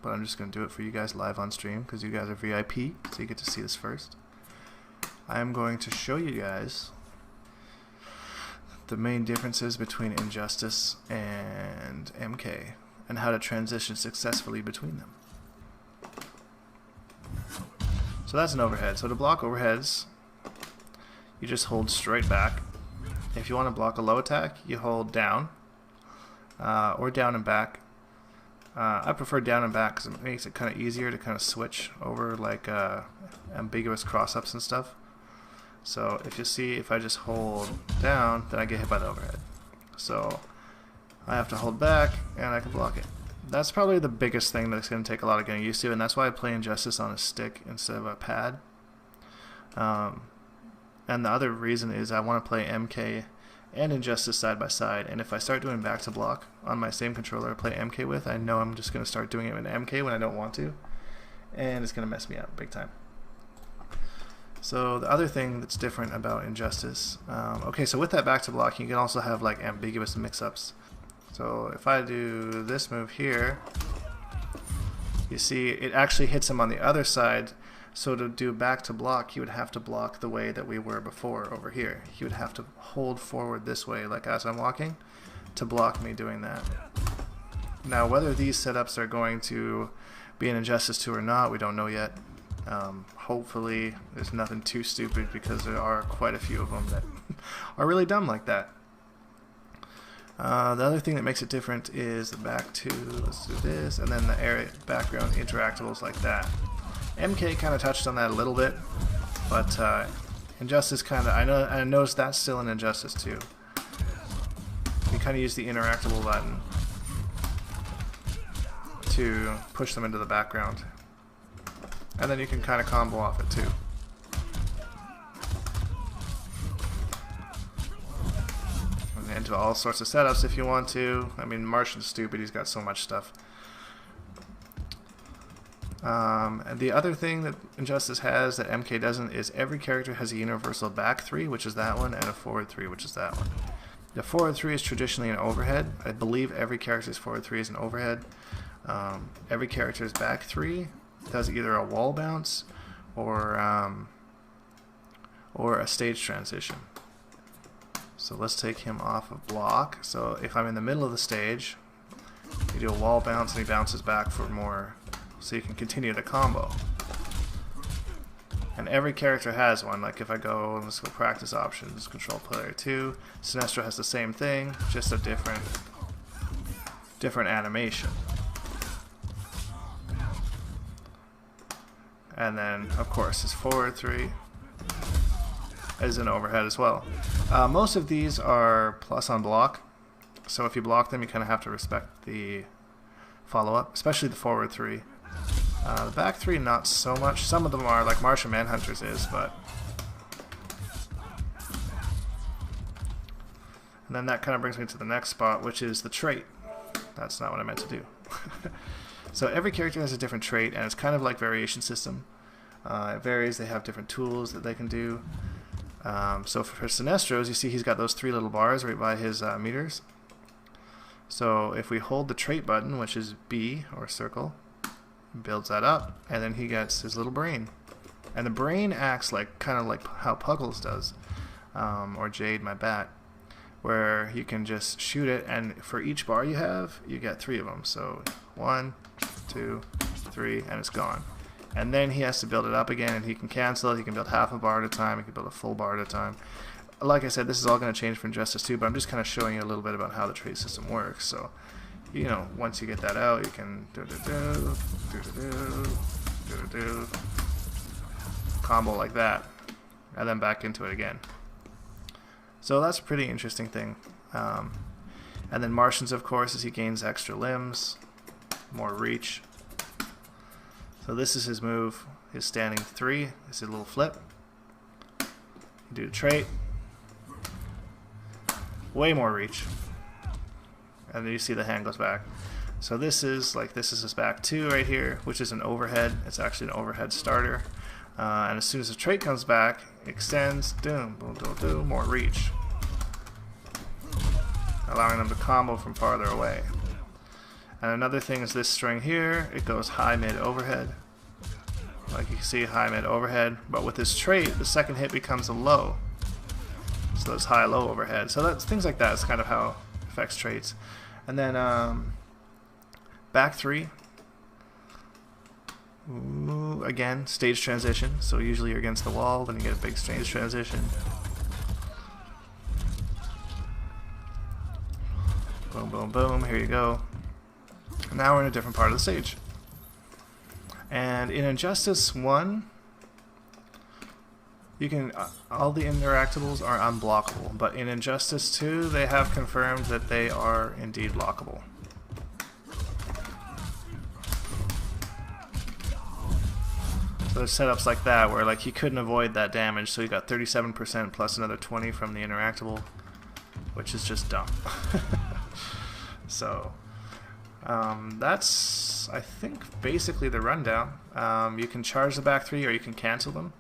but I'm just going to do it for you guys live on stream because you guys are VIP, so you get to see this first. I am going to show you guys the main differences between Injustice and MK and how to transition successfully between them. So that's an overhead. So to block overheads, you just hold straight back. If you want to block a low attack, you hold down or down and back. I prefer down and back because it makes it kind of easier to kind of switch over like ambiguous cross-ups and stuff. So if you see, if I just hold down, then I get hit by the overhead. So I have to hold back and I can block it. That's probably the biggest thing that's going to take a lot of getting used to, and that's why I play Injustice on a stick instead of a pad. And the other reason is I want to play MK and Injustice side by side, and if I start doing back to block on my same controller I play MK with, I know I'm just going to start doing it in MK when I don't want to, and it's going to mess me up big time. So the other thing that's different about Injustice, okay, so with that back to block, you can also have like ambiguous mix-ups. So if I do this move here, you see it actually hits him on the other side. So to do back to block, he would have to block the way that we were before over here. He would have to hold forward this way, like as I'm walking, to block me doing that. Now whether these setups are going to be an Injustice 2 or not, we don't know yet. Hopefully there's nothing too stupid, because there are quite a few of them that are really dumb like that. The other thing that makes it different is the back to, let's do this, and then the area background interactables like that. MK kind of touched on that a little bit, but Injustice kind of, I noticed that's still in Injustice too. You kind of use the interactable button to push them into the background, and then you can kind of combo off it too. And into all sorts of setups if you want to. I mean, Martian's stupid, he's got so much stuff. And the other thing that Injustice has that MK doesn't is every character has a universal back 3, which is that one, and a forward 3, which is that one. The forward 3 is traditionally an overhead. I believe every character's forward 3 is an overhead. Every character's back 3 does either a wall bounce or a stage transition. So let's take him off of block. So if I'm in the middle of the stage, you do a wall bounce and he bounces back for more, so you can continue the combo. And every character has one. Like if I go, let's go practice options, control player 2, Sinestro has the same thing, just a different animation. And then of course his forward 3 is an overhead as well. Most of these are plus on block, so if you block them you kind of have to respect the follow-up, especially the forward 3. The back 3 not so much. Some of them are, like Martian Manhunter's is, but... And then that kind of brings me to the next spot, which is the trait. That's not what I meant to do. So every character has a different trait, and it's kind of like variation system. It varies, they have different tools that they can do. So for Sinestro's, you see he's got those 3 little bars right by his meters. So if we hold the trait button, which is B, or circle, builds that up, and then he gets his little brain. And the brain acts like kind of like how Puggles does, or Jade, my bat, where you can just shoot it, and for each bar you have, you get 3 of them. So 1, 2, 3, and it's gone. And then he has to build it up again, and he can cancel it. He can build half a bar at a time. He can build a full bar at a time. Like I said, this is all going to change for Injustice 2, but I'm just kind of showing you a little bit about how the trait system works. So, you know, once you get that out, you can combo like that, and then back into it again. So that's a pretty interesting thing. And then Martian's, of course, as he gains extra limbs, more reach. So this is his move, his standing 3, this is a little flip. You do the trait, way more reach, and then you see the hand goes back. So this is his back 2 right here, which is an overhead. It's actually an overhead starter. And as soon as the trait comes back, it extends, boom, boom, boom, boom, more reach, allowing them to combo from farther away. And another thing is this string here, it goes high, mid, overhead. Like you can see, high, mid, overhead. But with this trait, the second hit becomes a low. So it's high, low, overhead. So that's things like that is kind of how it affects traits. And then back 3. Ooh, again, stage transition. So usually you're against the wall, then you get a big stage transition. Boom, boom, boom. Here you go. Now we're in a different part of the stage. And in Injustice 1, you can all the interactables are unblockable, but in Injustice 2, they have confirmed that they are indeed blockable. So there's setups like that where like he couldn't avoid that damage, so he got 37% plus another 20 from the interactable, which is just dumb. So that's, I think, basically the rundown. You can charge the back 3 or you can cancel them.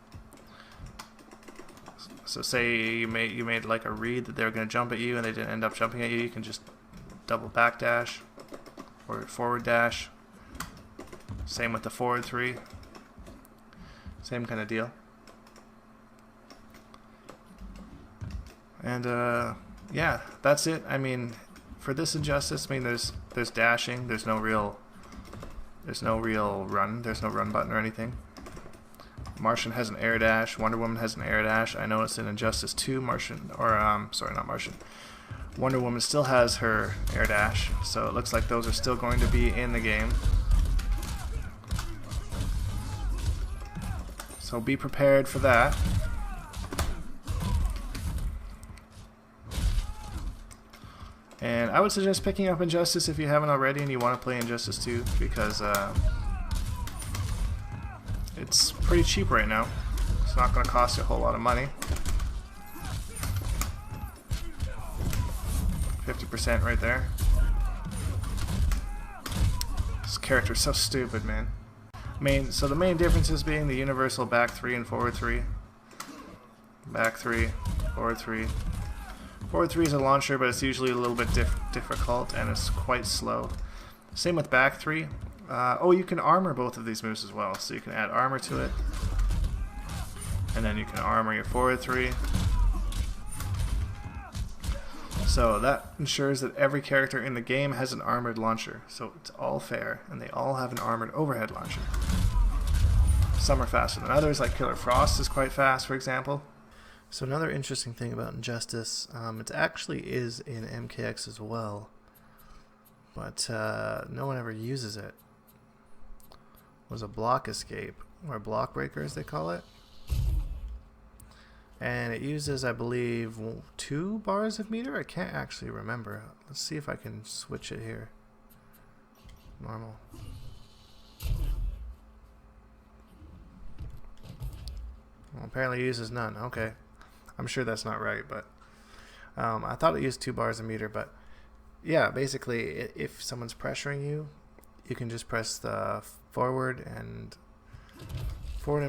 So say you made like a read that they were going to jump at you and they didn't end up jumping at you, you can just double back dash or forward dash. Same with the forward 3. Same kind of deal. And yeah, that's it. I mean, for this Injustice, I mean, there's dashing. There's no real run. There's no run button or anything. Martian has an air dash. Wonder Woman has an air dash. I noticed in Injustice 2, Wonder Woman still has her air dash. So it looks like those are still going to be in the game. So be prepared for that. And I would suggest picking up Injustice if you haven't already and you want to play Injustice 2, because it's pretty cheap right now. It's not going to cost you a whole lot of money. 50% right there. This character's so stupid, man. So the main differences being the universal back 3 and forward 3. Back 3, forward 3. Forward 3 is a launcher, but it's usually a little bit difficult and it's quite slow. Same with back 3. Oh, you can armor both of these moves as well, so you can add armor to it. And then you can armor your forward 3. So that ensures that every character in the game has an armored launcher. So it's all fair, and they all have an armored overhead launcher. Some are faster than others, like Killer Frost is quite fast, for example. So another interesting thing about Injustice, it actually is in MKX as well, but no one ever uses it. Was a block escape, or block breaker as they call it. And it uses, I believe, 2 bars of meter? I can't actually remember. Let's see if I can switch it here. Normal. Well, apparently it uses none. Okay. I'm sure that's not right, but I thought it used 2 bars a meter. But yeah, basically, if someone's pressuring you, you can just press the forward and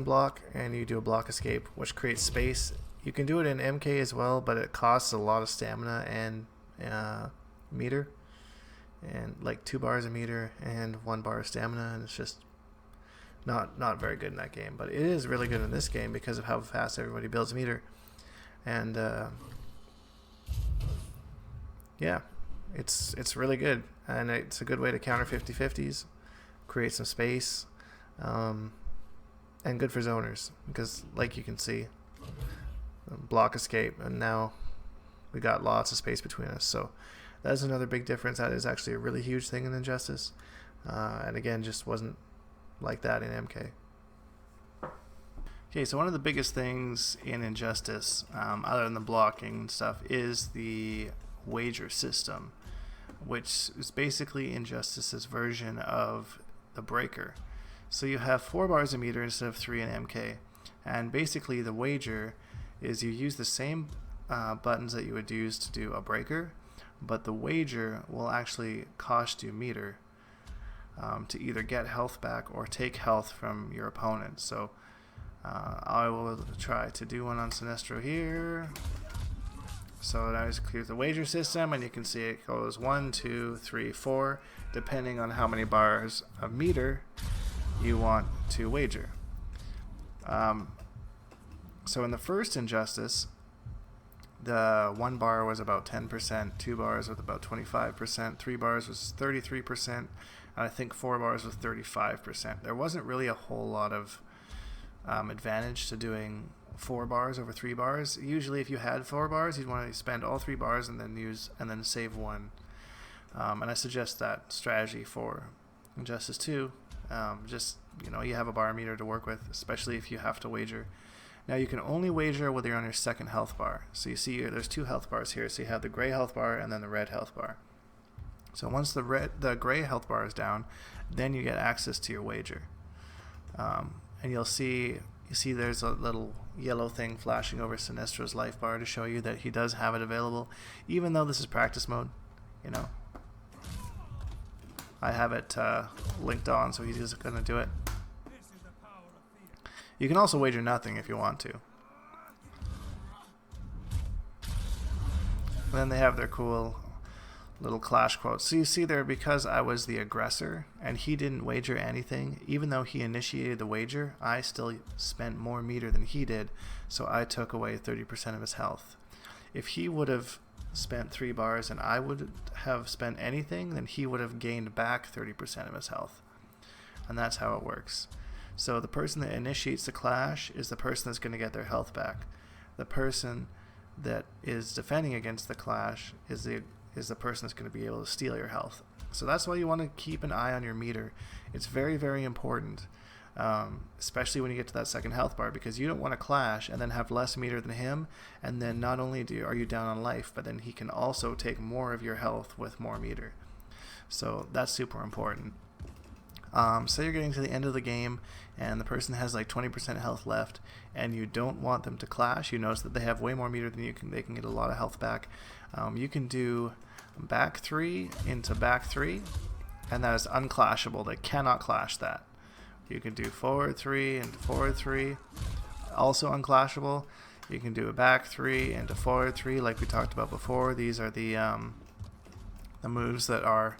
block, and you do a block escape, which creates space. You can do it in MK as well, but it costs a lot of stamina and meter, and like 2 bars a meter and 1 bar of stamina, and it's just not very good in that game. But it is really good in this game because of how fast everybody builds meter. And yeah, it's really good, and it's a good way to counter 50-50s, create some space, and good for zoners, because like you can see, block escape, and now we got lots of space between us. So that is another big difference. That is actually a really huge thing in Injustice, and again, just wasn't like that in MK. Okay, so one of the biggest things in Injustice, other than the blocking and stuff, is the wager system, which is basically Injustice's version of the breaker. So you have 4 bars a meter instead of 3 in MK, and basically the wager is you use the same buttons that you would use to do a breaker, but the wager will actually cost you meter to either get health back or take health from your opponent. So I will try to do one on Sinestro here. So now I just clear the wager system, and you can see it goes 1, 2, 3, 4. depending on how many bars of meter you want to wager. So in the first injustice, the 1 bar was about 10%, 2 bars was about 25%, 3 bars was 33%, and I think 4 bars was 35%. There wasn't really a whole lot of advantage to doing 4 bars over 3 bars. Usually if you had 4 bars, you'd want to spend all 3 bars and then save 1. And I suggest that strategy for Injustice 2. Just, you have a bar meter to work with, especially if you have to wager. Now you can only wager whether you're on your second health bar. So you see here, there's 2 health bars here. So you have the gray health bar and then the red health bar. So once the gray health bar is down, then you get access to your wager. And you see there's a little yellow thing flashing over Sinestro's life bar to show you that he does have it available, even though this is practice mode. I have it linked on, so he's just going to do it. You can also wager nothing if you want to. And then they have their cool little clash quotes. So you see there, because I was the aggressor and he didn't wager anything, even though he initiated the wager, I still spent more meter than he did, so I took away 30% of his health. If he would have spent 3 bars and I would have spent anything, then he would have gained back 30% of his health. And that's how it works. So the person that initiates the clash is the person that's going to get their health back. The person that is defending against the clash is the person that's going to be able to steal your health. So that's why you want to keep an eye on your meter. It's very, very important, especially when you get to that second health bar, because you don't want to clash and then have less meter than him, and then not only are you down on life, but then he can also take more of your health with more meter. So that's super important. Say you're getting to the end of the game and the person has like 20% health left and you don't want them to clash. You notice that they have way more meter than you can. They can get a lot of health back. You can do back 3 into back 3, and that is unclashable. They cannot clash that. You can do forward 3 into forward 3, also unclashable. You can do a back 3 into forward 3 like we talked about before. These are the moves that are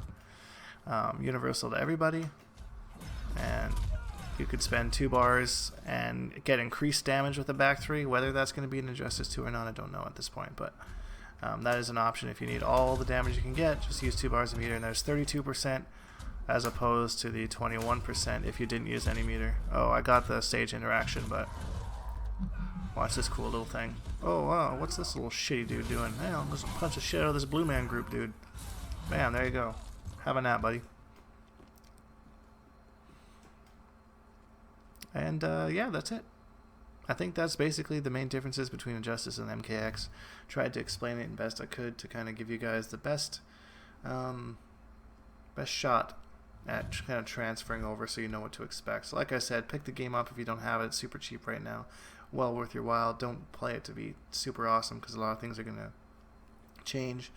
universal to everybody. And you could spend 2 bars and get increased damage with the back 3. Whether that's going to be an Injustice 2 or not, I don't know at this point, but that is an option. If you need all the damage you can get, just use 2 bars of meter, and there's 32% as opposed to the 21% if you didn't use any meter. Oh, I got the stage interaction, but watch this cool little thing. Oh wow, what's this little shitty dude doing? Man, let's punch the shit out of this blue man group, dude. Bam, there you go. Have a nap, buddy. And yeah, that's it. I think that's basically the main differences between Injustice and MKX. Tried to explain it the best I could to kind of give you guys the best shot at kind of transferring over, so you know what to expect. So like I said, pick the game up if you don't have it. It's super cheap right now. Well worth your while. Don't play it to be super awesome, because a lot of things are going to change.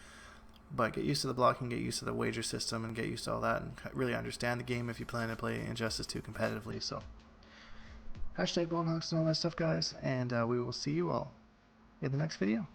But get used to the blocking, get used to the wager system, and get used to all that, and really understand the game if you plan to play Injustice 2 competitively. So hashtag Bonehawks and all that stuff, guys, and we will see you all in the next video.